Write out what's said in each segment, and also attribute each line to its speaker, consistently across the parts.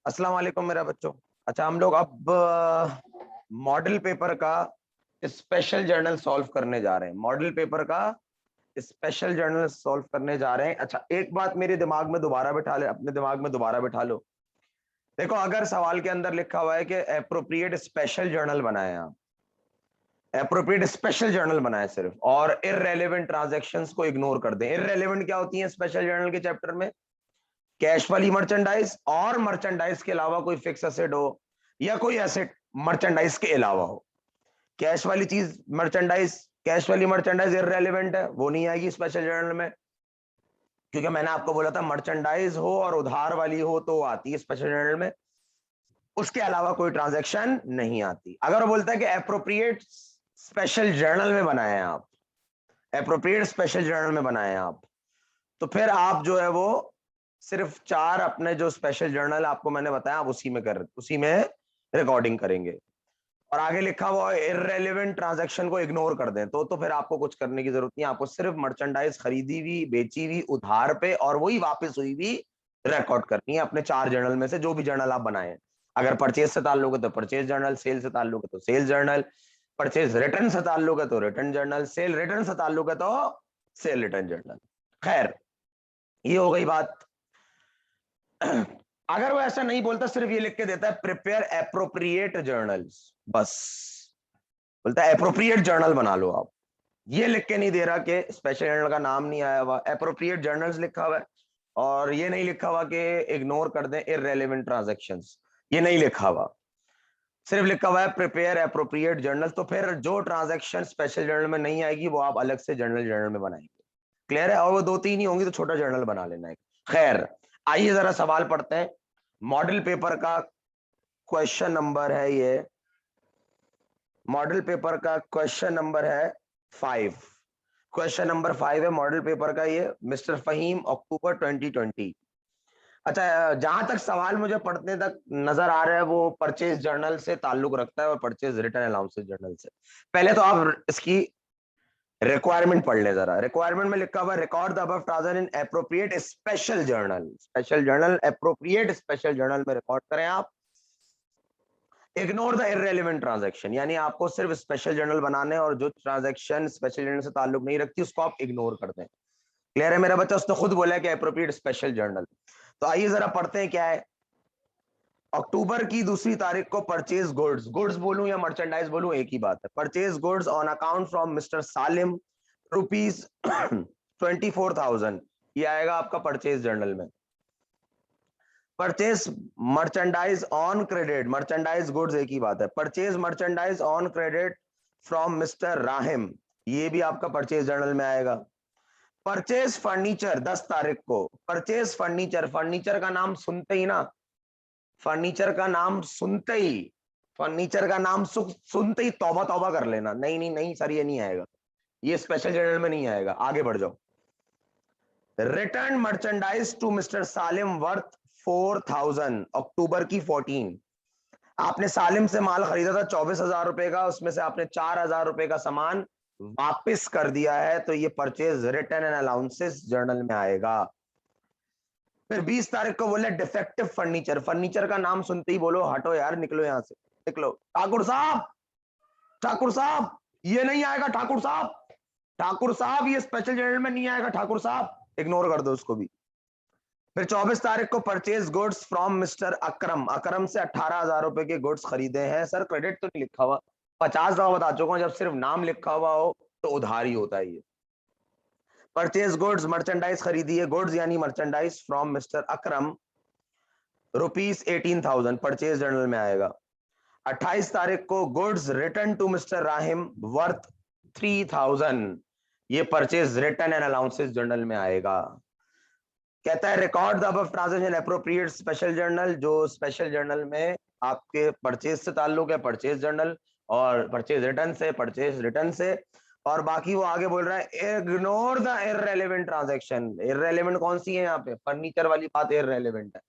Speaker 1: अस्सलाम वालेकुम मेरा बच्चों। अच्छा, हम लोग अब मॉडल पेपर का स्पेशल जर्नल सॉल्व करने जा रहे हैं। मॉडल पेपर का स्पेशल जर्नल सॉल्व करने जा रहे हैं। अच्छा, एक बात मेरे दिमाग में दोबारा बिठा ले, अपने दिमाग में दोबारा बिठा लो। देखो, अगर सवाल के अंदर लिखा हुआ है कि एप्रोप्रिएट स्पेशल जर्नल बनाए, आप एप्रोप्रिएट स्पेशल जर्नल बनाए सिर्फ, और इररेलेवेंट ट्रांजैक्शंस को इग्नोर कर दें। इररेलेवेंट क्या होती है स्पेशल जर्नल के चैप्टर में? कैश वाली मर्चेंडाइज और मर्चेंडाइज के अलावा कोई फिक्स एसेट हो या कोई एसेट मर्चेंडाइज के अलावा हो। कैश वाली चीज मर्चेंडाइज, कैश वाली मर्चेंडाइज इररेलेवेंट है, वो नहीं आएगी स्पेशल जर्नल में, क्योंकि मैंने आपको बोला था मर्चेंडाइज हो और उधार वाली हो तो आती है स्पेशल जर्नल में, उसके अलावा कोई ट्रांजैक्शन नहीं आती। अगर वो बोलता है कि एप्रोप्रिएट स्पेशल जर्नल में बनाए आप, एप्रोप्रिएट स्पेशल जर्नल में बनाए आप, तो फिर आप जो है वो सिर्फ 4 अपने जो स्पेशल जर्नल आपको मैंने बताया आप उसी में रिकॉर्डिंग करेंगे। और आगे लिखा हुआ इररेलेवेंट ट्रांजैक्शन को इग्नोर कर दें तो फिर आपको कुछ करने की जरूरत नहीं। आपको सिर्फ मर्चेंडाइज खरीदी हुई, बेची हुई उधार पे और वही वापस हुई भी रिकॉर्ड करनी है अपने 4 जर्नल में से, जो भी जर्नल आप बनाए। अगर परचेज से ताल्लुक है तो परचेज जर्नल, सेल से ताल्लुक है तो सेल जर्नल, परचेज रिटर्न से ताल्लुक है तो रिटर्न जर्नल, सेल रिटर्न से ताल्लुक है तो सेल रिटर्न जर्नल। खैर, ये हो गई बात। अगर वो ऐसा नहीं बोलता, सिर्फ ये लिख के देता है प्रिपेयर एप्रोप्रिएट जर्नल्स, बस बोलता है एप्रोप्रिएट जर्नल बना लो आप, ये लिख के नहीं दे रहा कि स्पेशल जर्नल का नाम नहीं आया हुआ, एप्रोप्रिएट जर्नल्स लिखा हुआ है। और ये नहीं लिखा हुआ कि इग्नोर कर दें इररेलेवेंट ट्रांजैक्शंस, ये नहीं लिखा हुआ, सिर्फ लिखा हुआ है प्रिपेयर एप्रोप्रिएट जर्नल। तो फिर जो ट्रांजैक्शन स्पेशल जर्नल में नहीं आएगी वो आप अलग से जर्नल में बनाएंगे। क्लियर है? और वो 2-3 ही होंगी तो छोटा जर्नल बना लेना है। खैर, आइए जरा सवाल पढ़ते हैं। मॉडल पेपर का क्वेश्चन नंबर है ये, मॉडल पेपर का क्वेश्चन नंबर है 5। क्वेश्चन नंबर 5 है मॉडल पेपर का ये, मिस्टर फहीम, अक्टूबर 2020। अच्छा, जहां तक सवाल मुझे पढ़ने तक नजर आ रहा है वो परचेज जर्नल से ताल्लुक रखता है और परचेज रिटर्न अलाउंसेस जर्नल से। पहले तो आप इसकी रिक्वायरमेंट पढ़ ले जरा। रिक्वायरमेंट में लिखा हुआ है record the above transaction in appropriate special journal. Special journal appropriate special journal में रिकॉर्ड करें आप। इग्नोर द इररेलेवेंट ट्रांजैक्शन, यानी आपको सिर्फ स्पेशल जर्नल बनाने और जो ट्रांजैक्शन स्पेशल जर्नल से ताल्लुक नहीं रखती उसको आप इग्नोर कर दें। क्लियर है मेरा बच्चा? उसने खुद बोला है कि एप्रोप्रिएट स्पेशल जर्नल। तो आइए जरा पढ़ते हैं क्या है। अक्टूबर की 2 तारीख को परचेज गुड्स, गुड्स बोलूं या मर्चेंडाइज बोलूं एक ही बात है, purchase goods on account from mister Salim rupees 24,000, ये आएगा आपका परचेज जर्नल में। Purchase merchandise on credit, merchandise goods एक ही बात है, purchase merchandise on credit from mister Rahim, ये भी आपका परचेज जर्नल में आएगा। परचेज फर्नीचर 10 तारीख को, परचेज फर्नीचर, फर्नीचर का नाम सुनते ही ना, फर्नीचर का नाम सुनते ही, फर्नीचर का नाम सुनते ही तौबा तौबा कर लेना, नहीं नहीं नहीं सर ये नहीं आएगा, ये स्पेशल जर्नल में नहीं आएगा। आगे बढ़ जाओ। Return merchandise to mister Salim worth 4,000, October की 14। आपने सालिम से माल खरीदा था 24,000 रुपए का, उसमें से आपने 4,000 रुपए का सामान वापस कर दिया है, तो ये purchase return and allowances journal में आएगा। फिर 20 तारीख को बोले डिफेक्टिव फर्नीचर, फर्नीचर का नाम सुनते ही बोलो हटो यार, निकलो यहां से, निकलो। ठाकुर साहब, ठाकुर साहब, ये नहीं आएगा ठाकुर साहब, ठाकुर साहब ये स्पेशल जर्नल में नहीं आएगा ठाकुर साहब, इग्नोर कर दो उसको भी। फिर 24 तारीख को परचेज गुड्स फ्रॉम मिस्टर अकरम, अकरम से 18,000 रुपए के गुड्स खरीदे हैं। सर क्रेडिट तो नहीं लिखा हुआ, 50 दफा बता चुका हूं, जब सिर्फ नाम लिखा हुआ हो तो उधार ही होता है ये। परचेज गुड्स मर्चेंडाइज खरीदी है, गुड्स यानी merchandise from mister Akram rupees 18,000, purchase journal में आएगा। 28 तारीख को goods return to mister Rahim worth 3,000, ये purchase return and allowances journal में आएगा। कहता है record the above transaction appropriate special journal, जो स्पेशल जर्नल में आपके परचेज से ताल्लुक है परचेज जर्नल, और परचेज रिटर्न से परचेज रिटर्न से, और बाकी वो आगे बोल रहा है ignore the irrelevant transaction. Irrelevant कौन सी है यहाँ पे? फर्नीचर वाली बात इररेलेवेंट है,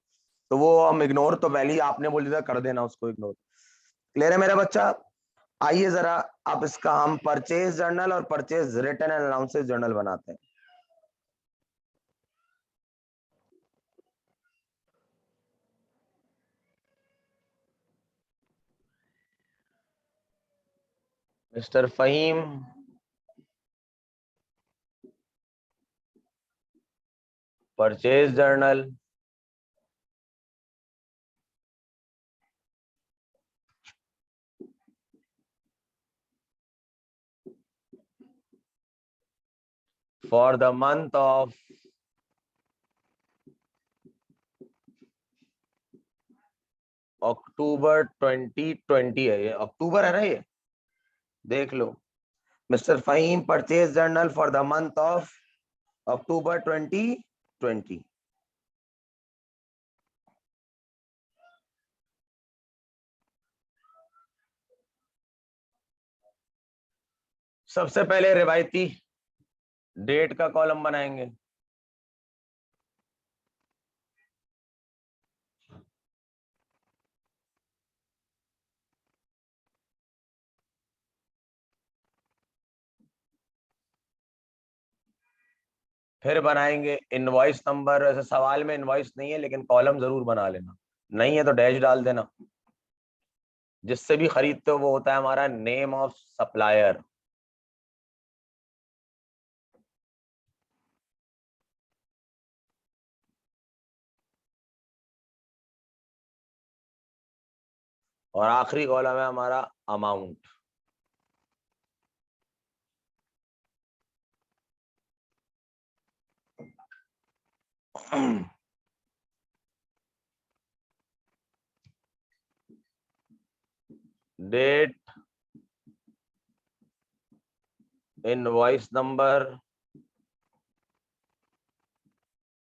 Speaker 1: तो वो हम इग्नोर, तो पहले आपने बोल दिया कर देना उसको इग्नोर। क्लियर है मेरा बच्चा? आइए जरा आप इसका हम परचेज जर्नल और purchase return and allowances journal बनाते हैं। Mister Fahim purchase journal for the month of October 2020 है। ये अक्टूबर है ना, ये देख लो। Mister Fahim purchase journal for the month of October 2020। सबसे पहले रिवायती डेट का कॉलम बनाएंगे। फिर बनाएंगे इनवॉइस नंबर। ऐसे सवाल में इनवॉइस नहीं है, लेकिन कॉलम जरूर बना लेना। नहीं है तो डैश डाल देना। जिससे भी खरीदते हो वो होता है हमारा नेम ऑफ सप्लायर। और आखिरी कॉलम है हमारा amount. Date, invoice number,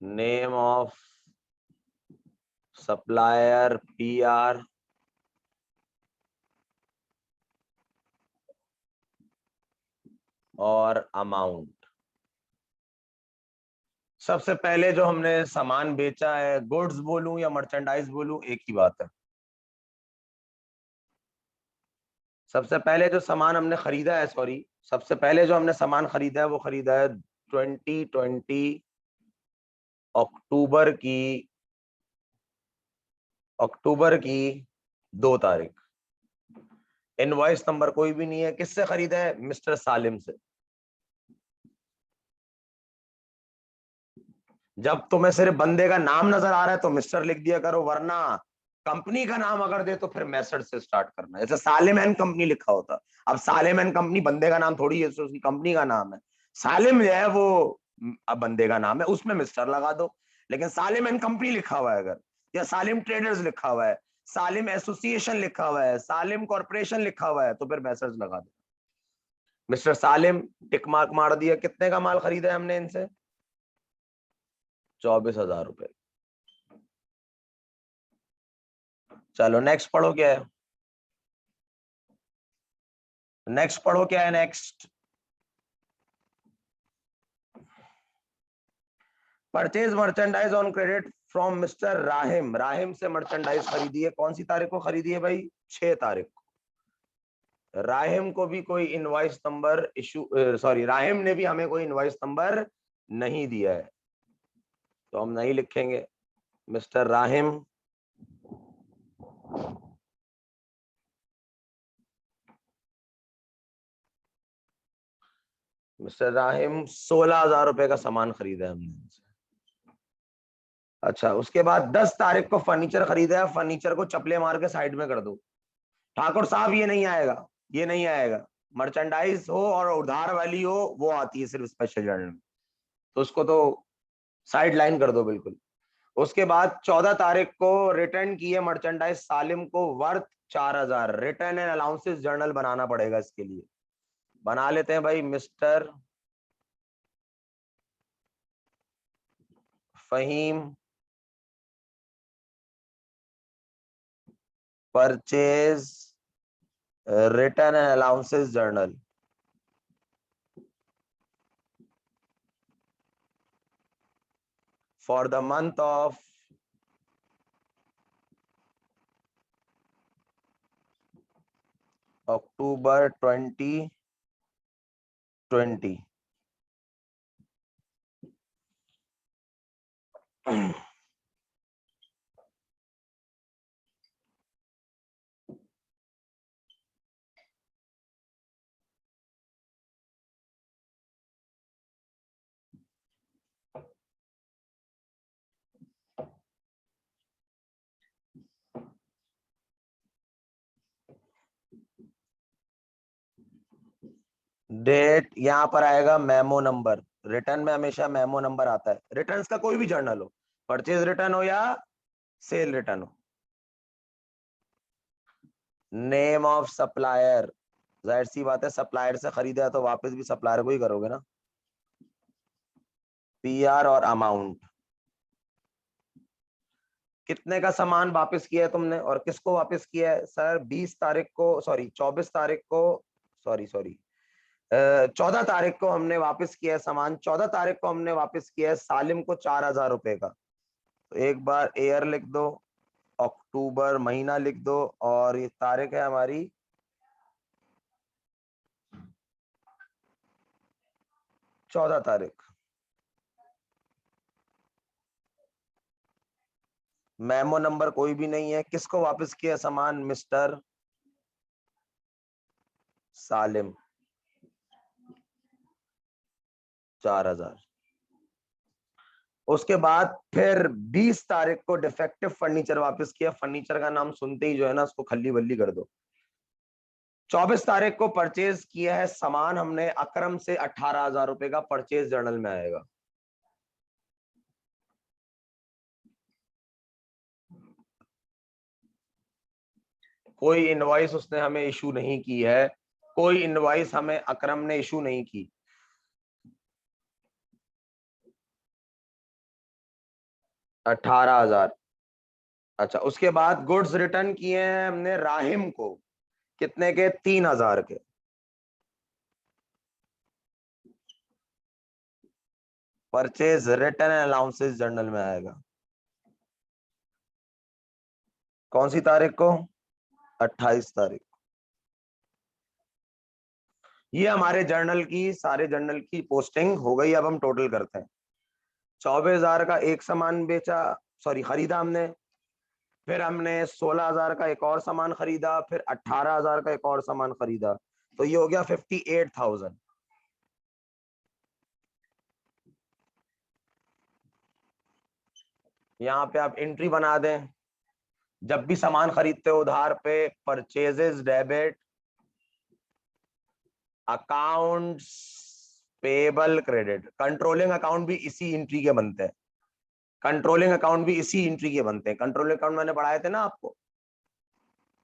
Speaker 1: name of supplier PR और अमाउंट। सबसे पहले जो हमने सामान बेचा है, गुड्स बोलूं या मर्चेंडाइज बोलूं, एक ही बात है। सबसे पहले जो सामान हमने खरीदा है, सॉरी, सबसे पहले जो हमने सामान खरीदा है वो खरीदा है 2020 अक्टूबर की 2 तारीख। इनवॉइस नंबर कोई भी नहीं है। किससे खरीदा है? मिस्टर सालिम से। जब तुम्हें सिर्फ बंदे का नाम नजर आ रहा है तो मिस्टर लिख दिया करो, वरना कंपनी का नाम अगर दे तो फिर मेसड से स्टार्ट करना। जैसे सालिम एंड कंपनी लिखा होता, अब सालिम एंड कंपनी बंदे का नाम थोड़ी है, तो उसकी कंपनी का नाम है। सालिम जो है वो अब बंदे का नाम है, उसमें मिस्टर लगा दो। लेकिन सालिम एंड कंपनी लिखा हुआ है अगर, या सालिम ट्रेडर्स लिखा हुआ है, सालिम एसोसिएशन लिखा हुआ है, सालिम कॉर्पोरेशन लिखा हुआ है, तो फिर मैसेज लगा दो। मिस्टर सालिम टिक मार्क मार दिया। कितने का माल खरीदा है हमने इनसे? 24,000 रुपए। चलो नेक्स्ट पढ़ो क्या है। नेक्स्ट पढ़ो क्या है। Next, purchase merchandise on credit from mister Rahim. Rahim से मर्चेंडाइज खरीदी है। कौन सी तारीख को खरीदी है भाई? 6 तारीख को। राहिम को भी कोई invoice number issue, sorry, Rahim ने भी हमें कोई इनवॉइस नंबर नहीं दिया है, तो हम नहीं लिखेंगे। मिस्टर राहिम मिस्टर राहिम 16,000 रुपए का सामान खरीदा है हमने इनसे। अच्छा, उसके बाद 10 तारीख को फर्नीचर खरीदा है। फर्नीचर को चपले मार के साइड में कर दो। ठाकुर साहब ये नहीं आएगा, ये नहीं आएगा। मर्चेंडाइज हो और उधार वाली हो वो आती है सिर्फ स्पेशल जर्नल में, तो उसको तो साइड लाइन कर दो बिल्कुल। उसके बाद 14 तारीख को रिटर्न किए मर्चेंडाइज सालिम को worth 4,000। Return and allowances journal बनाना पड़ेगा इसके लिए। बना लेते हैं भाई। Mister Fahim purchase return and allowances journal for the month of October 2020। Date यहां पर आएगा मेमो नंबर। रिटर्न में हमेशा मेमो नंबर आता है, रिटर्न का कोई भी जर्नल हो, परचेज रिटर्न हो या सेल रिटर्न हो। नेम ऑफ सप्लायर, जाहिर सी बात है सप्लायर से खरीदा है तो वापस भी सप्लायर को ही करोगे ना। पीआर और अमाउंट, कितने का सामान वापस किया है तुमने और किसको वापस किया है? सर 20 तारीख को, सॉरी 24 तारीख को, सॉरी सॉरी 14 तारीख को हमने वापस किया है सामान। 14 तारीख को हमने वापस किया है सालिम को 4,000 रुपए का। तो एक बार ईयर लिख दो, अक्टूबर महीना लिख दो, और ये तारीख है हमारी 14 तारीख। मेमो नंबर कोई भी नहीं है। किसको वापस किया सामान? मिस्टर सालिम, 4,000। उसके बाद फिर 20 तारीख को डिफेक्टिव फर्नीचर वापस किया। फर्नीचर का नाम सुनते ही जो है ना उसको खल्ली बल्ली कर दो। 24 तारीख को परचेज किया है सामान हमने अकरम से 18,000 रुपए का, परचेज जर्नल में आएगा। कोई इनवॉइस उसने हमें इशू नहीं की है, कोई इनवॉइस हमें अकरम ने इशू नहीं की। 18,000। अच्छा, उसके बाद गुड्स रिटर्न किए हैं हमने राहिम को, कितने के? 3,000 के। Purchase return and allowances journal में आएगा। कौन सी तारीख को? 28 तारीख। ये हमारे जर्नल की, सारे जर्नल की पोस्टिंग हो गई। अब हम टोटल करते हैं। 24,000 का एक सामान बेचा, सॉरी खरीदा हमने, फिर हमने 16,000 का एक और सामान खरीदा, फिर 18,000 का एक और सामान खरीदा, तो ये हो गया 58,000। यहाँ पे आप एंट्री बना दें, जब भी सामान खरीदते हो उधार पे, purchases debit, accounts payable credit. Controlling account भी इसी एंट्री के बनते हैं, कंट्रोलिंग अकाउंट भी इसी एंट्री के बनते हैं। कंट्रोलिंग अकाउंट मैंने पढ़ाए थे ना आपको,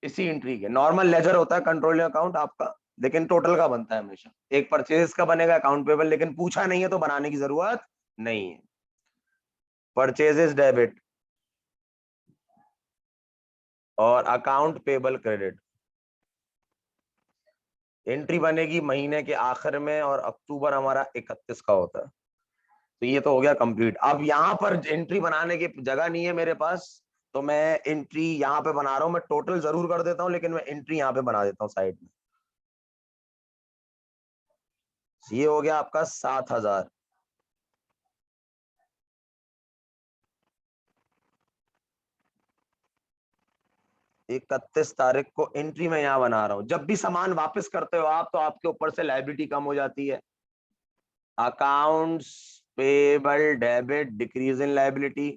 Speaker 1: इसी एंट्री के। नॉर्मल लेजर होता है कंट्रोलिंग अकाउंट आपका, लेकिन टोटल का बनता है हमेशा। एक परचेज का बनेगा अकाउंट पेबल, लेकिन पूछा नहीं है तो बनाने की जरूरत नहीं है। परचेजेस डेबिट और अकाउंट पेबल क्रेडिट, एंट्री बनेगी महीने के आखिर में, और अक्टूबर हमारा 31 का होता है। तो ये तो हो गया कंप्लीट। अब यहाँ पर एंट्री बनाने की जगह नहीं है मेरे पास, तो मैं एंट्री यहाँ पे बना रहा हूँ। मैं टोटल जरूर कर देता हूँ, लेकिन मैं एंट्री यहाँ पे बना देता हूँ साइड में। ये हो गया आपका 7,000। 31 तारीख को एंट्री में यहाँ बना रहा हूँ। जब भी सामान वापस करते हो आप, तो आपके ऊपर से लायबिलिटी कम हो जाती है। Accounts payable debit decrease in liability.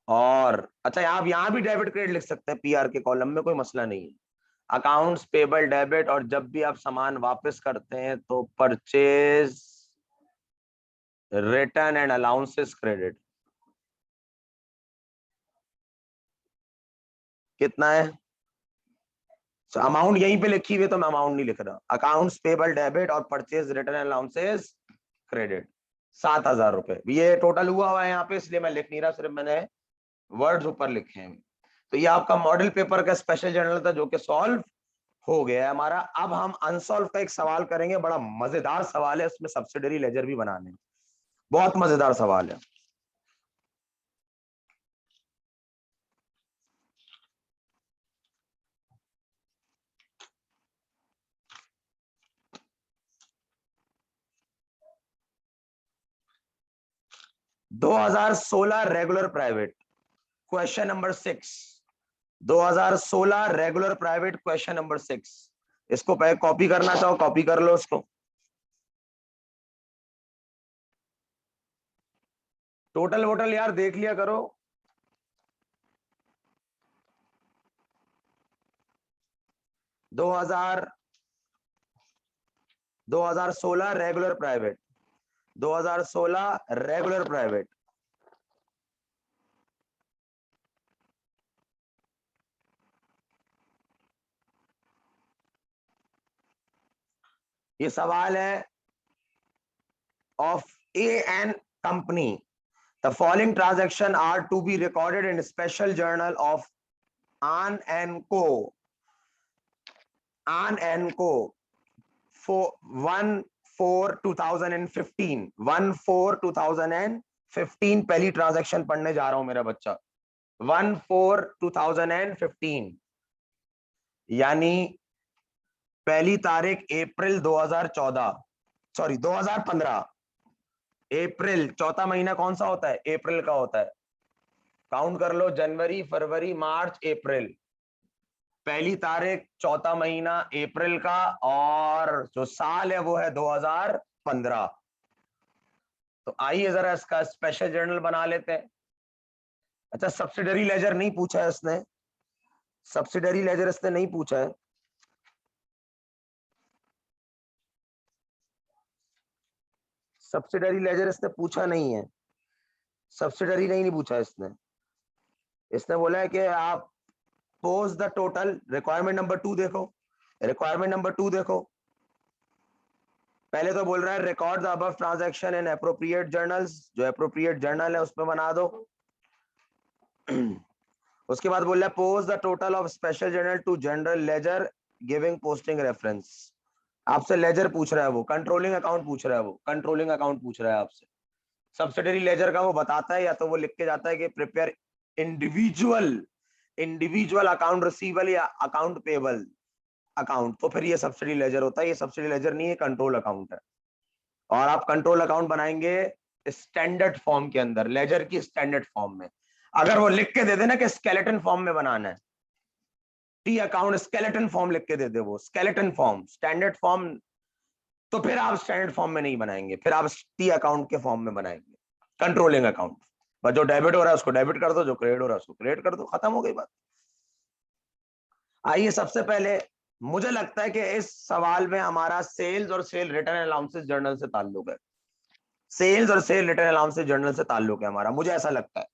Speaker 1: और अच्छा, आप यहाँ भी डेबिट क्रेडिट लिख सकते हैं पीआर के कॉलम में, कोई मसला नहीं है। अकाउंट्स पेबल डेबिट, और जब भी आप सामान वापस करते हैं तो purchase return and allowances credit. कितना है? अमाउंट यहीं पे लिखी हुई है तो मैं अमाउंट नहीं लिख रहा। अकाउंट्स पेबल डेबिट और purchase return and allowances credit, 7,000 रुपए। ये टोटल हुआ है यहाँ पे, इसलिए मैं लिख नहीं रहा, सिर्फ मैंने वर्ड्स ऊपर लिखे हैं। तो ये आपका मॉडल पेपर का स्पेशल जर्नल था, जो कि सॉल्व हो गया है हमारा। अब हम अनसॉल्व का एक सवाल करेंगे, बड़ा मजेदार सवाल है, उसमें सब्सिडरी लेजर भी बनाने हैं। बहुत मजेदार सवाल है। 2016 regular private, question number 6। 2016 regular private, question number 6। इसको पहले कॉपी करना चाहो कॉपी कर लो इसको। टोटल वोटल यार देख लिया करो। 2016 रेगुलर प्राइवेट, 2016 रेगुलर प्राइवेट। ये सवाल है of A N company, the following transaction are to be recorded in special journal of Arn and Co, Arn and को 1/4/2015, 1/4/2015 पहली ट्रांजैक्शन पढ़ने जा रहा हूं मेरा बच्चा। 1/4/2015 यानी पहली तारीख अप्रैल 2014, सॉरी 2015। अप्रैल, चौथा महीना कौन सा होता है? अप्रैल का होता है। काउंट कर लो, जनवरी, फरवरी, मार्च, अप्रैल। पहली तारीख चौथा महीना अप्रैल का, और जो साल है वो है 2015। तो आइए जरा इसका स्पेशल जर्नल बना लेते हैं। अच्छा, सब्सिडरी लेजर नहीं पूछा है इसने, सब्सिडरी लेजर इसने नहीं पूछा है। सब्सिडरी लेजर इसने पूछा नहीं है, सब्सिडरी नहीं पूछा इसने। इसने बोला है कि आप post the total, requirement number 2 देखो, रिक्वायरमेंट नंबर 2 देखो। पहले तो बोल रहा है record the above transaction in appropriate journals, जो एप्रोप्रिएट जर्नल है उसमें बना दो। उसके बाद बोल रहा है post the total of special journal to general ledger giving posting reference. आपसे लेजर पूछ रहा है वो, कंट्रोलिंग अकाउंट पूछ रहा है वो, कंट्रोलिंग अकाउंट पूछ रहा है आपसे। सब्सिडरी लेजर का वो बताता है, या तो वो लिख के जाता है कि prepare individual, individual account receivable या अकाउंट पेबल अकाउंट, तो फिर ये सब्सिडी लेजर होता है। ये सब्सिडी लेजर नहीं है, कंट्रोल अकाउंट है। और आप कंट्रोल अकाउंट बनाएंगे स्टैंडर्ड फॉर्म के अंदर, लेजर की स्टैंडर्ड फॉर्म में। अगर वो लिख के दे देना कि स्केलेटन फॉर्म में बनाना है, टी अकाउंट स्केलेटन फॉर्म लिख के दे दे, वो स्केलेटन फॉर्म, स्टैंडर्ड फॉर्म, तो फिर आप स्टैंडर्ड फॉर्म में नहीं बनाएंगे, फिर आप टी अकाउंट के फॉर्म में बनाएंगे, कंट्रोलिंग अकाउंट। बस जो डेबिट हो रहा है उसको डेबिट कर दो, जो क्रेडिट हो रहा है उसको क्रेडिट कर दो, खत्म हो गई बात। आइए सबसे पहले, मुझे लगता है कि इस सवाल में हमारा सेल्स और सेल रिटर्न अलाउंसेस जर्नल से ताल्लुक है, सेल्स और सेल रिटर्न अलाउंसेस जर्नल से ताल्लुक है हमारा, मुझे ऐसा लगता है।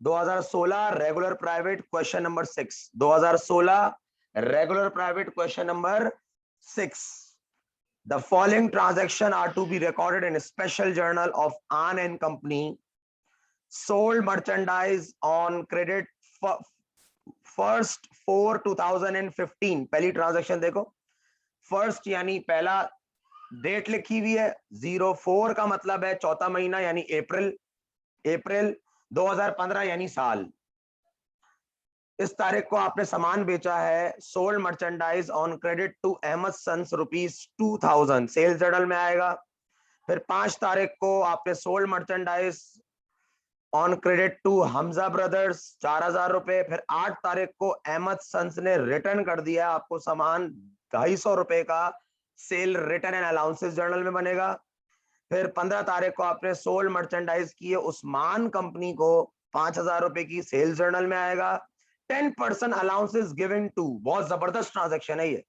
Speaker 1: 2016 regular private question number 6, 2016 regular private question number 6। The following transaction are to be recorded in a special journal of An and Company. Sold merchandise on credit for 1/4/2015। पहली transaction देखो, फर्स्ट यानी पहला, डेट लिखी हुई है 04 का मतलब है चौथा महीना यानी अप्रैल, अप्रैल 2015 यानी साल। इस तारीख को आपने सामान बेचा है, sold merchandise on credit to Ahmad sons ₹2000, sales journal में आएगा। फिर 5 तारीख को आपने sold merchandise on credit to Hamza brothers ₹4000। फिर 8 तारीख को अहमद सन्स ने रिटर्न कर दिया आपको सामान ₹250 का, cell return and allowances journal में बनेगा। फिर 15 तारीख को आपने सोल्ड मर्चेंडाइज की उस्मान कंपनी को ₹5000 की, सेल्स जर्नल में आएगा। 10% अलाउंसेस गिवन टू, बहुत जबरदस्त ट्रांजैक्शन है ये।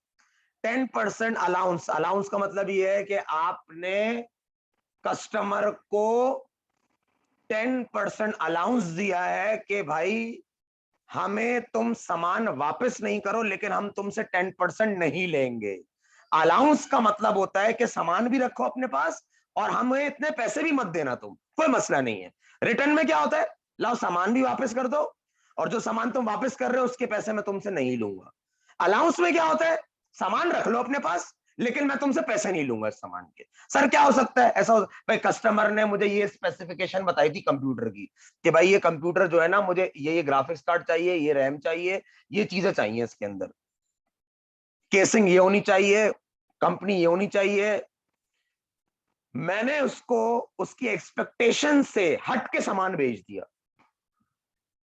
Speaker 1: 10% अलाउंस, अलाउंस का मतलब ये है कि आपने कस्टमर को 10% अलाउंस दिया है कि भाई हमें तुम सामान वापस नहीं करो, लेकिन हम तुमसे 10% नहीं लेंगे। अलाउंस का मतलब होता है कि सामान भी रखो अपने पास और हमें इतने पैसे भी मत देना, तुम कोई मसला नहीं है। रिटर्न में क्या होता है, लाओ सामान भी वापस कर दो, और जो सामान तुम वापस कर रहे हो उसके पैसे मैं तुमसे नहीं लूंगा। अलाउंस में क्या होता है, सामान रख लो अपने पास लेकिन मैं तुमसे पैसे नहीं लूंगा इस सामान के। सर क्या हो सकता है, ऐसा भाई कस्टमर ने मुझे ये स्पेसिफिकेशन बताई थी कंप्यूटर की कि भाई ये कंप्यूटर जो है ना, मुझे ये ग्राफिक्स कार्ड चाहिए, ये रैम चाहिए, ये चीजें चाहिए इसके अंदर, केसिंग ये होनी चाहिए, कंपनी ये होनी चाहिए। मैंने उसको उसकी एक्सपेक्टेशन से हट के सामान भेज दिया,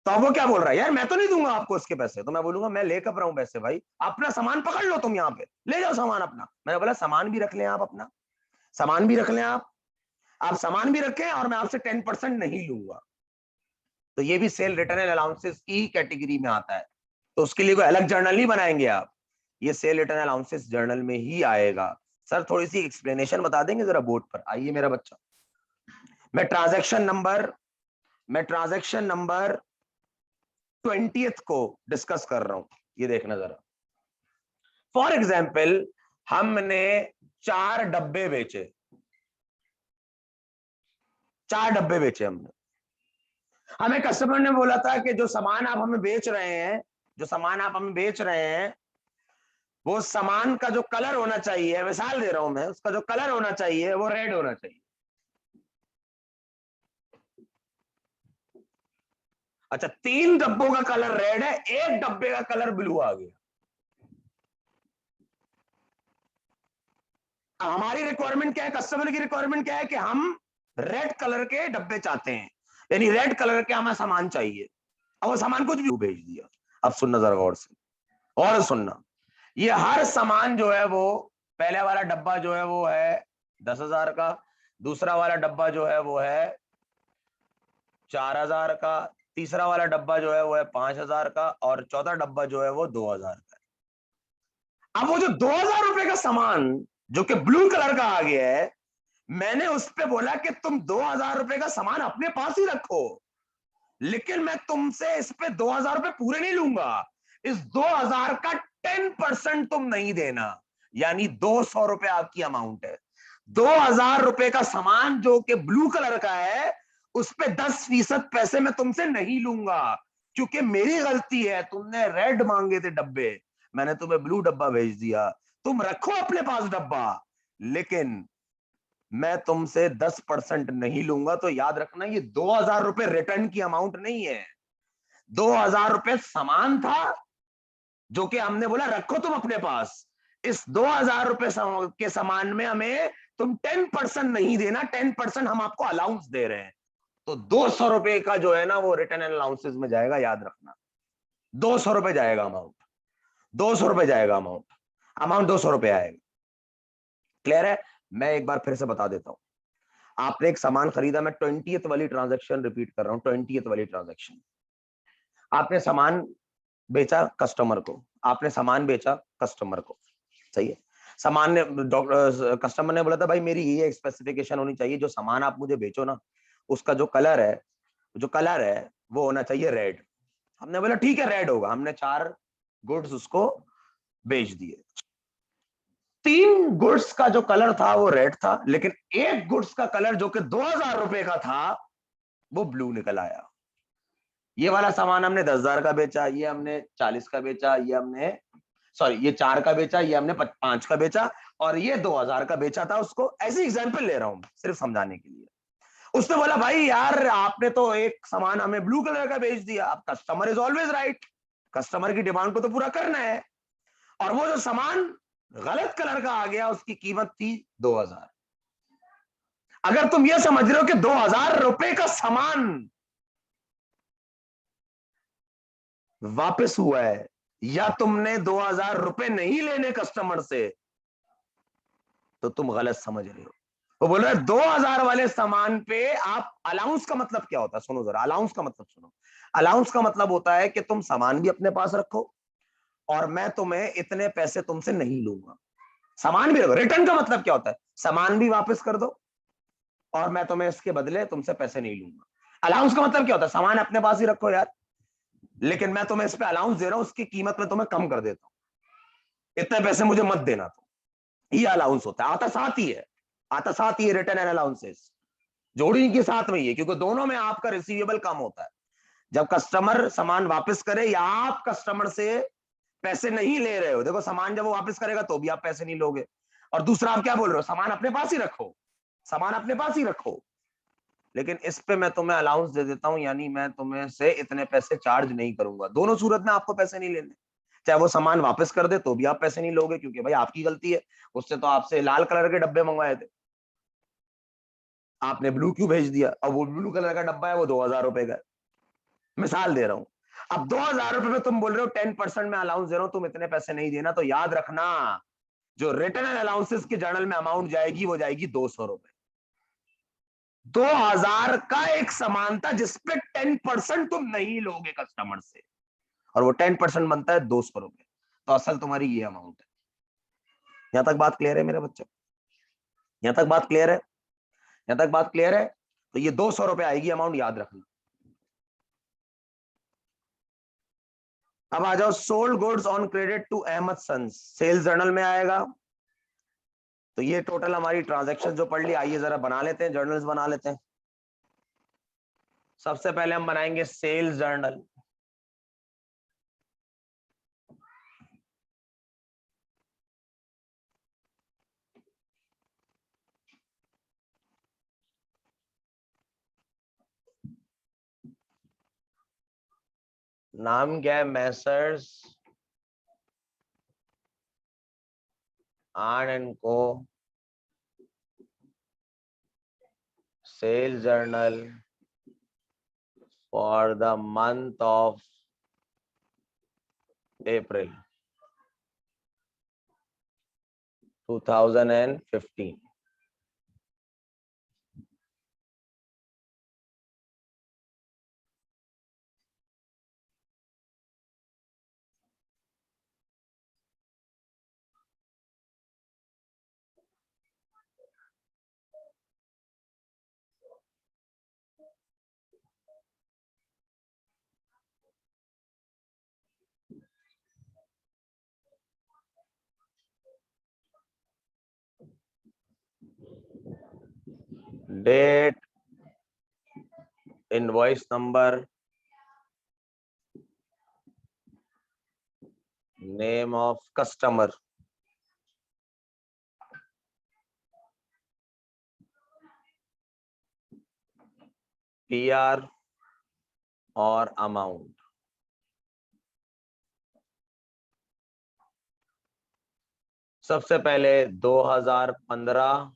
Speaker 1: तो अब वो क्या बोल रहा है, यार मैं तो नहीं दूंगा आपको इसके पैसे। तो मैं बोलूंगा मैं लेकर रहा हूं पैसे, भाई अपना सामान पकड़ लो, तुम यहाँ पे ले जाओ सामान अपना। मैंने बोला सामान भी रख लें आप, अपना सामान भी रख लें आप सामान भी रखें और मैं आपसे 10% नहीं लूंगा। तो ये भी सेल रिटर्न एंड अलाउंसेस की कैटेगरी में आता है, तो उसके लिए कोई अलग जर्नल नहीं बनाएंगे आप, ये सेल रिटर्न अलाउंसेस जर्नल में ही आएगा। सर थोड़ी सी एक्सप्लेनेशन बता देंगे जरा बोर्ड पर, आइए मेरा बच्चा। मैं ट्रांजैक्शन नंबर 20th को डिस्कस कर रहा हूं, ये देखना जरा। फॉर एग्जाम्पल हमने 4 डब्बे बेचे, 4 डब्बे बेचे हमने। हमें कस्टमर ने बोला था कि जो सामान आप हमें बेच रहे हैं, जो सामान आप हमें बेच रहे हैं, वो सामान का जो कलर होना चाहिए, मिसाल दे रहा हूं मैं, उसका जो कलर होना चाहिए वो रेड होना चाहिए। अच्छा, 3 डब्बों का कलर रेड है, 1 डब्बे का कलर ब्लू आ गया। हमारी रिक्वायरमेंट क्या है, कस्टमर की रिक्वायरमेंट क्या है कि हम रेड कलर के डब्बे चाहते हैं, यानी रेड कलर के हमें सामान चाहिए। अब वो सामान कुछ भी भेज दिया। अब सुनना जरा गौर से, और सुनना, ये हर सामान जो है वो, पहले वाला डब्बा जो है वो है 10,000 का, दूसरा वाला डब्बा जो है वो है 4,000 का, तीसरा वाला डब्बा जो है वो है 5,000 का, और चौथा डब्बा जो है वो 2,000 का। अब वो जो 2,000 रुपए का सामान जो कि ब्लू कलर का आ गया है, मैंने उस पे बोला कि तुम 2,000 रुपए का सामान अपने पास ही रखो, लेकिन मैं तुमसे इस पे 2,000 रुपए पूरे नहीं लूंगा, इस 2,000 का 10% तुम नहीं देना, यानी 200 रुपए आपकी अमाउंट है। 2,000 रुपए का सामान जो कि ब्लू कलर का है, उस पे 10% पैसे मैं तुमसे नहीं लूंगा, क्योंकि मेरी गलती है, तुमने रेड मांगे थे डब्बे, मैंने तुम्हें ब्लू डब्बा भेज दिया, तुम रखो अपने पास डब्बा, लेकिन मैं तुमसे 10% नहीं लूंगा। तो याद रखना, ये 2,000 रुपए रिटर्न की अमाउंट नहीं है, 2,000 रुपए सामान था जो कि हमने बोला रखो तुम अपने पास, इस 2,000 रुपए के सामान में हमें तुम 10% नहीं देना, 10% हम आपको अलाउंस दे रहे हैं। तो 200 रुपए का जो है ना वो रिटर्न एंड अलाउंसेस में जाएगा, याद रखना 200 रुपए जाएगा अमाउंट, 200 रुपए जाएगा अमाउंट, अमाउंट 200 रुपए आएगा। क्लियर है? मैं एक बार फिर से बता देता हूं, आपने एक सामान खरीदा, मैं 20th वाली ट्रांजैक्शन रिपीट कर रहा हूं, 20th वाली ट्रांजैक्शन। आपने सामान बेचा कस्टमर को, आपने सामान बेचा कस्टमर को, सही है। सामान ने, कस्टमर ने बोला था भाई मेरी ये स्पेसिफिकेशन होनी चाहिए, जो सामान आप मुझे बेचो ना उसका जो कलर है, वो होना चाहिए रेड। हमने बोला ठीक है रेड होगा, हमने 4 गुड्स उसको बेच दिए। 3 गुड्स का जो कलर था वो रेड था, लेकिन एक गुड्स का कलर जो कि 2,000 रुपए का था वो ब्लू निकल आया। ये वाला सामान हमने 10,000 का बेचा, ये हमने 40 का बेचा, ये हमने ये 4 का बेचा, ये हमने 5 का बेचा, और ये 2,000 का बेचा था उसको। ऐसी एग्जांपल ले रहा हूं सिर्फ समझाने के लिए। उसने बोला भाई यार आपने तो एक सामान हमें ब्लू कलर का बेच दिया। अब customer is always right, customer की डिमांड को तो पूरा करना है, और वो जो सामान गलत कलर का आ गया उसकी कीमत थी 2,000। अगर तुम ये समझ रहे हो कि 2,000 रुपए का सामान वापस हुआ है, या तुमने 2,000 रुपए नहीं लेने कस्टमर से, तो तुम गलत समझ रहे हो। वो बोल रहे 2,000 वाले सामान पे आप, अलाउंस का मतलब क्या होता है, सुनो जरा, अलाउंस का मतलब सुनो। अलाउंस का मतलब होता है कि तुम सामान भी अपने पास रखो और मैं तुम्हें इतने पैसे तुमसे नहीं लूंगा। सामान भी रखो। रिटर्न का मतलब क्या होता है, सामान भी वापस कर दो और मैं तुम्हें इसके बदले तुमसे पैसे नहीं लूंगा। अलाउंस का मतलब क्या होता है, सामान अपने पास ही रखो यार, लेकिन मैं तुम्हें इस पे अलाउंस दे रहा हूं, उसकी कीमत में तुम्हें कम कर देता हूं, इतने पैसे मुझे मत देना। तो ये अलाउंस होता है, आता साथ ही है, आता साथ ही रिटर्न एंड अलाउंसेस, जोड़ी इनके साथ में ही है, क्योंकि दोनों में आपका रिसीवेबल कम होता है। जब कस्टमर सामान वापस करे या आप कस्टमर से पैसे नहीं ले रहे हो, देखो सामान जब वो वापस करेगा तो भी आप पैसे नहीं लोगे, और दूसरा आप क्या बोल रहे हो, सामान अपने पास ही रखो, सामान अपने पास ही रखो, लेकिन इस पे मैं तुम्हें अलाउंस दे देता हूं, यानी मैं तुम्हें से इतने पैसे चार्ज नहीं करूंगा। दोनों सूरत में आपको पैसे नहीं लेने, चाहे वो सामान वापस कर दे तो भी आप पैसे नहीं लोगे, क्योंकि भाई आपकी गलती है, उससे तो आपसे लाल कलर के डब्बे मंगवाए थे, आपने ब्लू क्यों भेज दिया, और वो ब्लू कलर का डब्बा है वो 2,000 रुपए का। मिसाल दे रहा हूं, अब 2,000 रुपए में तुम बोल रहे हो 10% में अलाउंस दे रहा हूं, तुम इतने पैसे नहीं देना, तो याद रखना जो रिटर्न एंड अलाउंसेस के जर्नल में अमाउंट जाएगी वो जाएगी 200 रुपए। 2000 का एक सामान था जिसपे 10% तुम नहीं लोगे कस्टमर से, और वो 10% बनता है 200 रुपए, तो असल तुम्हारी ये अमाउंट है। यहां तक बात क्लियर है मेरे बच्चों? यहां तक बात क्लियर है? यहां तक बात क्लियर है? तो ये 200 रुपए आएगी अमाउंट, याद रखना। अब आ जाओ, sold goods on credit to Ahmad sons, sales journal में आएगा। तो ये टोटल हमारी ट्रांजैक्शन जो पढ़ ली, आइए जरा बना लेते हैं, जर्नल्स बना लेते हैं। सबसे पहले हम बनाएंगे सेल्स जर्नल। नाम क्या है? Messrs Arn and Co sales journal for the month of April 2015। Date, invoice number, name of customer, PR और अमाउंट। सबसे पहले 2015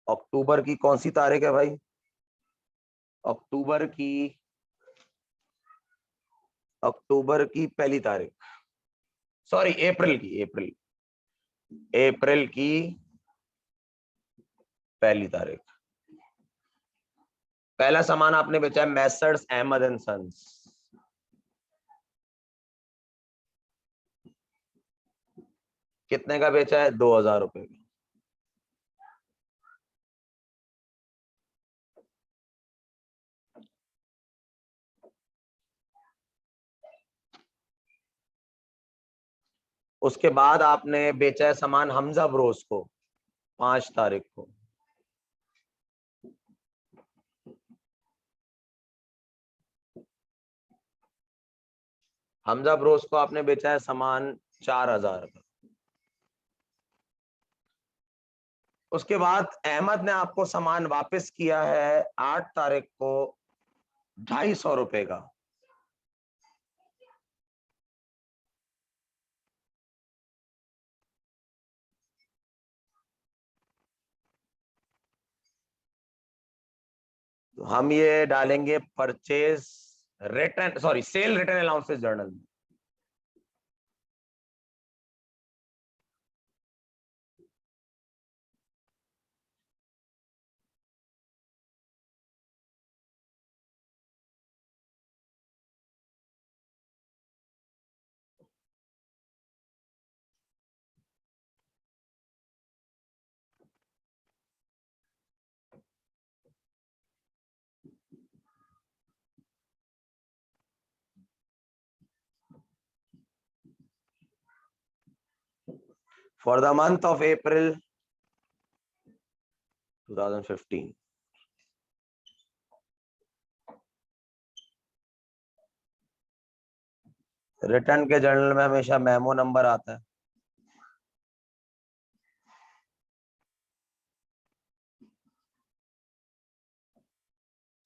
Speaker 1: अक्टूबर की कौन सी तारीख है भाई? अक्टूबर की पहली तारीख, सॉरी अप्रैल की, अप्रैल की पहली तारीख। पहला सामान आपने बेचा है मैसर्स अहमद एंड सन्स। कितने का बेचा है? 2000 रुपए का। उसके बाद आपने बेचा है सामान हमजा ब्रोस को 5 तारीख को। हमजा ब्रोस को आपने बेचा है सामान 4000 का। उसके बाद अहमद ने आपको सामान वापस किया है 8 तारीख को 250 रुपए का। तो हम ये डालेंगे purchase return, sorry sale return allowances journal में। For the month of April 2015। Return के जर्नल में हमेशा मेमो नंबर आता है।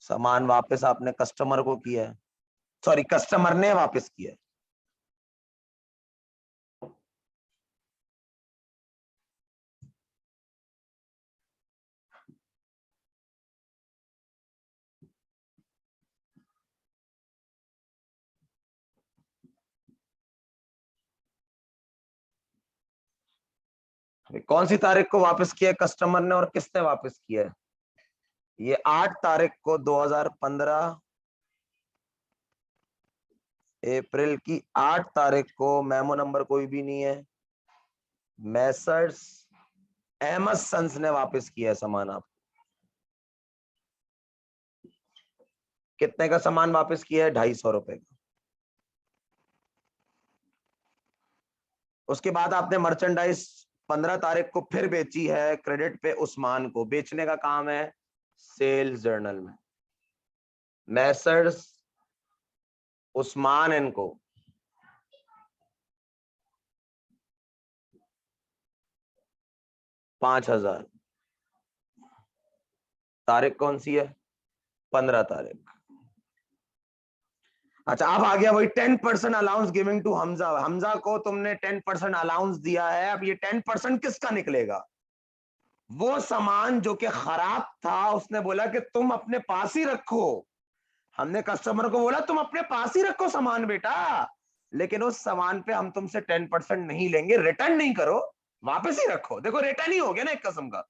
Speaker 1: सामान वापस आपने कस्टमर को किया है, सॉरी कस्टमर ने वापस किया है। कौन सी तारीख को वापस किया है कस्टमर ने और किसने वापस किया है? ये 8 तारीख को 2015, अप्रैल की 8 तारीख को, मेमो नंबर कोई भी नहीं है, मैसर्स अहमद सन्स ने वापस किया है सामान। आप कितने का सामान वापस किया है? 250 रुपए का। उसके बाद आपने मर्चेंडाइज 15 तारीख को फिर बेची है क्रेडिट पे उस्मान को। बेचने का काम है सेल्स जर्नल में। मैसर्स उस्मान इनको 5,000। तारीख कौन सी है? 15 तारीख। अच्छा, अब आ गया वही 10% allowance giving to Hamza. Hamza को तुमने 10% अलाउंस दिया है। अब ये 10% किसका निकलेगा? वो सामान जो कि खराब था, उसने बोला कि तुम अपने पास ही रखो। हमने कस्टमर को बोला तुम अपने पास ही रखो सामान बेटा, लेकिन उस सामान पे हम तुमसे 10% नहीं लेंगे, रिटर्न नहीं करो, वापस ही रखो। देखो रिटर्न ही हो गया ना एक किस्म का।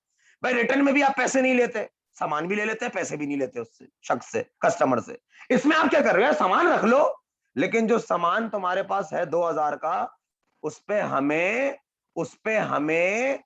Speaker 1: भाई रिटर्न में भी आप पैसे नहीं लेते, सामान भी ले लेते हैं, पैसे भी नहीं लेते उससे, शख्स से, कस्टमर से। इसमें आप क्या कर रहे हो? सामान रख लो, लेकिन जो सामान तुम्हारे पास है 2,000 का, उस पे हमें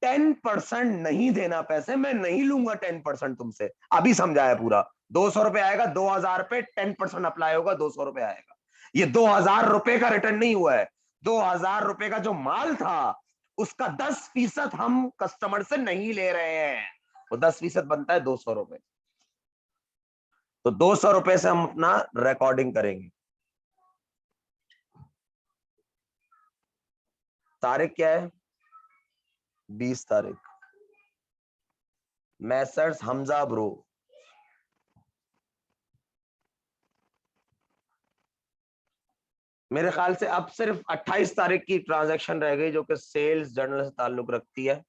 Speaker 1: 10% नहीं देना पैसे। मैं नहीं लूंगा 10% तुमसे। अभी समझाया पूरा। 200 रुपए आएगा, 2,000 पे 10% अप्लाई होगा, 200 रुपए आएगा। ये 2,000 रुपए का रिटर्न नहीं हुआ है। 2,000 रुपए का जो माल था, उसका 10% हम कस्टमर से नहीं ले रहे हैं। वो 10% बनता है 200 रुपए। तो 200 रुपए से हम अपना रिकॉर्डिंग करेंगे। तारीख क्या है? 20 तारीख। Messrs Hamza bro. मेरे ख्याल से अब सिर्फ 28 तारीख की ट्रांजैक्शन रह गई, जो कि सेल्स जर्नल से ताल्लुक रखती है।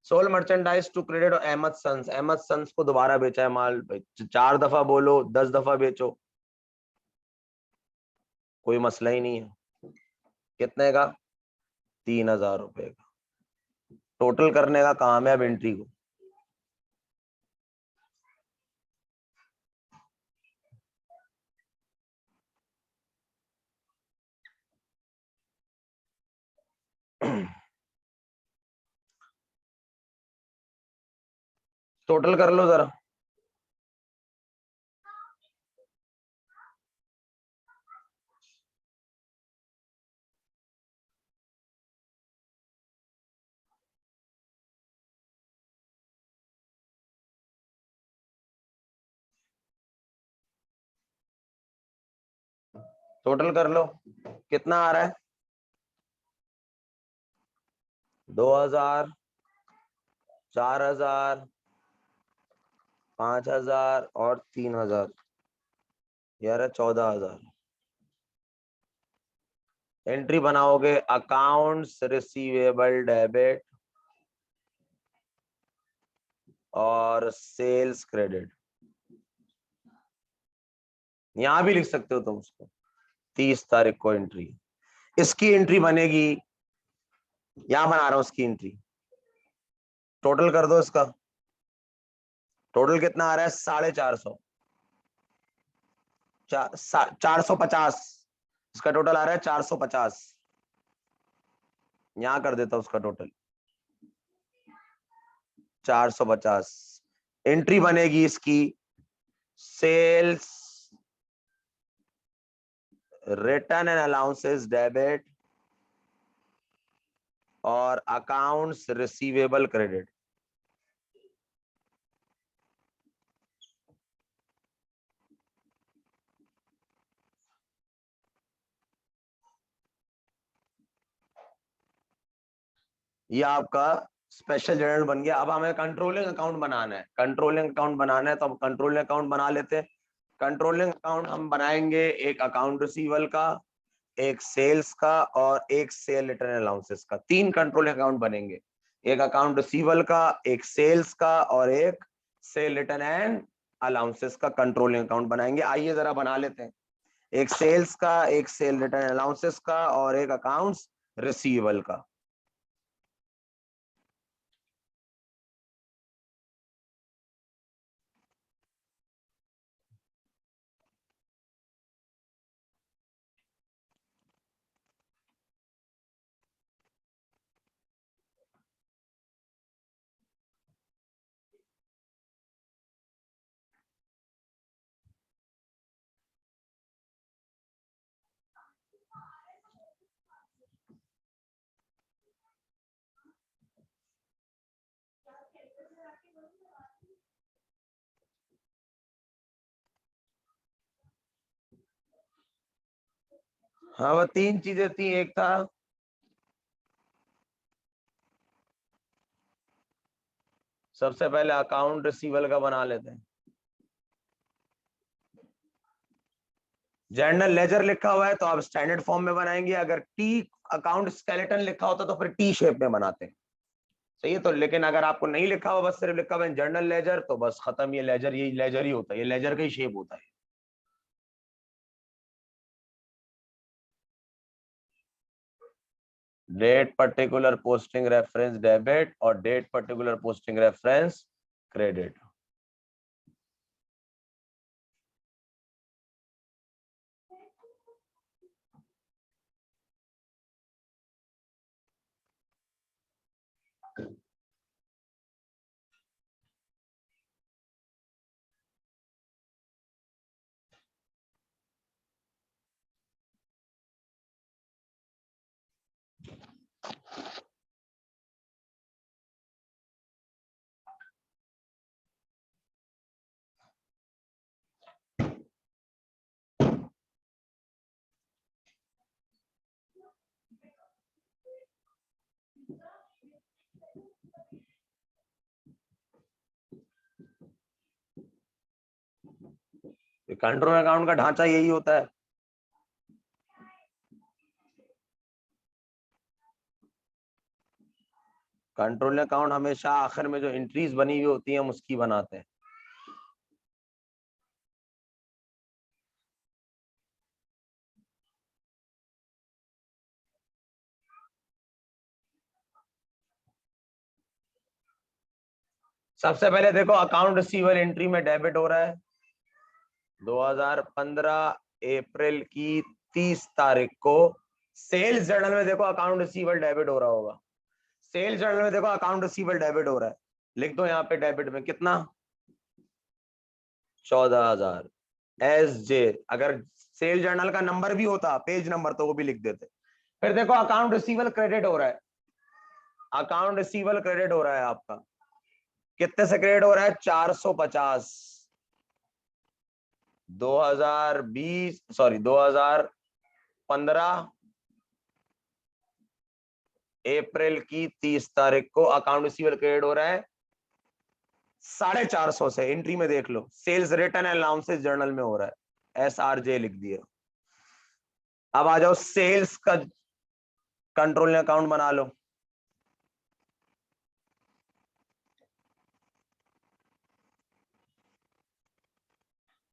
Speaker 1: सोल मर्चेंडाइज टू क्रेडिट और अहमद सन्स। अहमद सन्स को दोबारा बेचा है माल। 4 दफा बोलो, 10 दफा बेचो, कोई मसला ही नहीं है। कितने का? 3,000 रुपए का। टोटल करने का काम है अब एंट्री को। टोटल कर लो जरा। टोटल कर लो, कितना आ रहा है? 2,000, 4,000, 5,000 और 3,000, यार 14,000। एंट्री बनाओगे अकाउंट्स रिसीवेबल डेबिट और सेल्स क्रेडिट। यहां भी लिख सकते हो तुम उसको। 30 तारीख को एंट्री, इसकी एंट्री बनेगी। यहां बना रहा हूं उसकी एंट्री। टोटल कर दो इसका। टोटल कितना आ रहा है? 450, 450। इसका टोटल आ रहा है 450। यहां कर देता हूं उसका टोटल 450। एंट्री बनेगी इसकी sales return and allowances debit और अकाउंट्स रिसीवेबल क्रेडिट। ये आपका स्पेशल जर्नल बन गया। अब हमें कंट्रोलिंग अकाउंट बनाना है। कंट्रोलिंग अकाउंट बनाना है तो हम कंट्रोलिंग अकाउंट बना लेते हैं। कंट्रोलिंग अकाउंट हम बनाएंगे एक अकाउंट रिसीवल का, एक सेल्स का और एक सेल रिटर्न अलाउंसेस का। 3 कंट्रोलिंग अकाउंट बनेंगे। एक अकाउंट रिसीवल का, एक सेल्स का और एक सेल रिटर्न एंड अलाउंसेस का कंट्रोलिंग अकाउंट बनाएंगे। आइए जरा बना लेते हैं। एक सेल्स का, एक सेल रिटर्न अलाउंसेस का और एक अकाउंट्स रिसीवल का। हाँ वो तीन चीजें थी, एक था सबसे पहले अकाउंट रिसीवल का बना लेते हैं। जर्नल लेजर लिखा हुआ है तो आप स्टैंडर्ड फॉर्म में बनाएंगे, अगर टी अकाउंट स्केलेटन लिखा होता तो फिर टी शेप में बनाते हैं। सही है, तो लेकिन अगर आपको नहीं लिखा हुआ, बस सिर्फ लिखा हुआ है जर्नल लेजर, तो बस खत्म, ये लेजर, ये लेजर ही होता है, ये लेजर का ही शेप होता है। Date particular posting reference debit और date particular posting reference credit. Control account का ढांचा यही होता है। कंट्रोल अकाउंट हमेशा आखिर में जो एंट्रीज बनी हुई होती हैं हम उसकी बनाते हैं। सबसे पहले देखो अकाउंट रिसीवल एंट्री में डेबिट हो रहा है 2015 अप्रैल की 30 तारीख को। सेल्स जर्नल में देखो अकाउंट रिसीवल डेबिट हो रहा होगा, सेल्स जर्नल में देखो अकाउंट रिसीवल डेबिट हो रहा है, लिख दो यहाँ पे डेबिट में कितना, 14,000 एस जे। अगर सेल जर्नल का नंबर भी होता, पेज नंबर, तो वो भी लिख देते। फिर देखो अकाउंट रिसीवल क्रेडिट हो रहा है, अकाउंट रिसीवल क्रेडिट हो रहा है आपका, कितने से क्रेडिट हो रहा है, 450। 2020 सॉरी 2015 अप्रैल की 30 तारीख को अकाउंट रिसीवल क्रेडिट हो रहा है 450 से। एंट्री में देख लो, सेल्स रिटर्न अलाउंसेस जर्नल में हो रहा है, एस आर जे लिख दिया। अब आ जाओ सेल्स का कंट्रोल अकाउंट बना लो।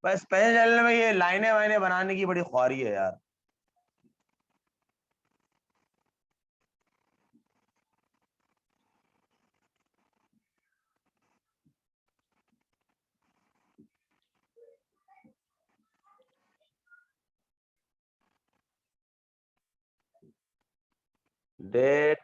Speaker 1: बस पहले चलने में ये लाइनें वाइनें बनाने की बड़ी ख्वारी है यार। डेट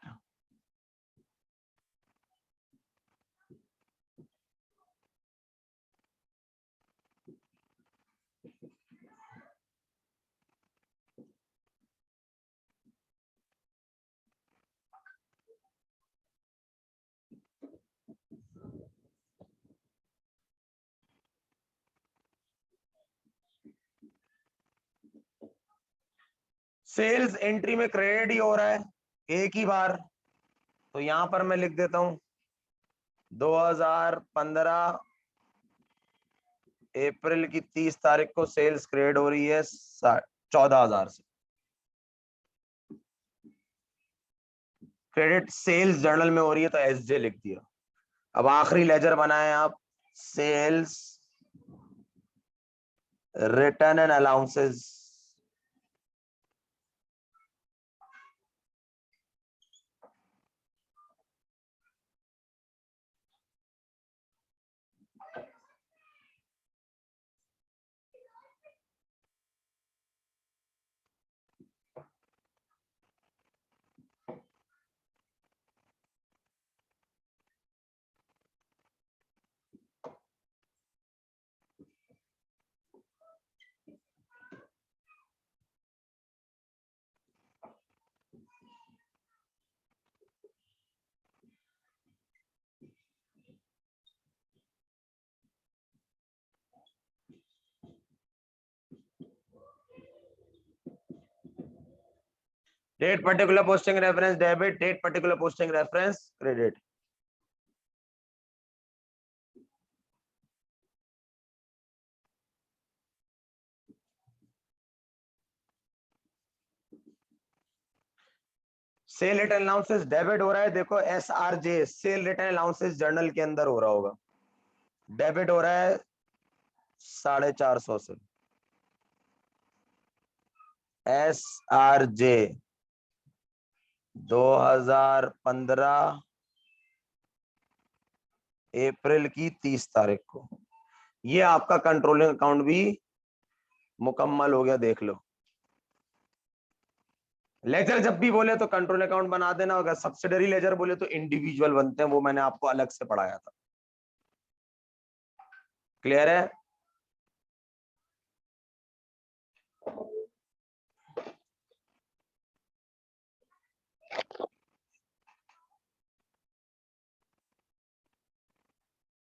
Speaker 1: सेल्स एंट्री में क्रेडिट ही हो रहा है एक ही बार, तो यहां पर मैं लिख देता हूं 2015 अप्रैल की 30 तारीख को सेल्स क्रेडिट हो रही है 14,000 से। क्रेडिट सेल्स जर्नल में हो रही है तो एस जे लिख दिया। अब आखिरी लेजर बनाए आप, sales return and allowances. Date particular posting reference debit, date particular posting reference credit. Sale return allowances debit हो रहा है, देखो SRJ sale return allowances journal के अंदर हो रहा होगा, डेबिट हो रहा है 450 से। SRJ 2015 अप्रैल की 30 तारीख को, ये आपका कंट्रोलिंग अकाउंट भी मुकम्मल हो गया, देख लो। लेजर जब भी बोले तो कंट्रोल अकाउंट बना देना, अगर सब्सिडरी लेजर बोले तो इंडिविजुअल बनते हैं, वो मैंने आपको अलग से पढ़ाया था। क्लियर है?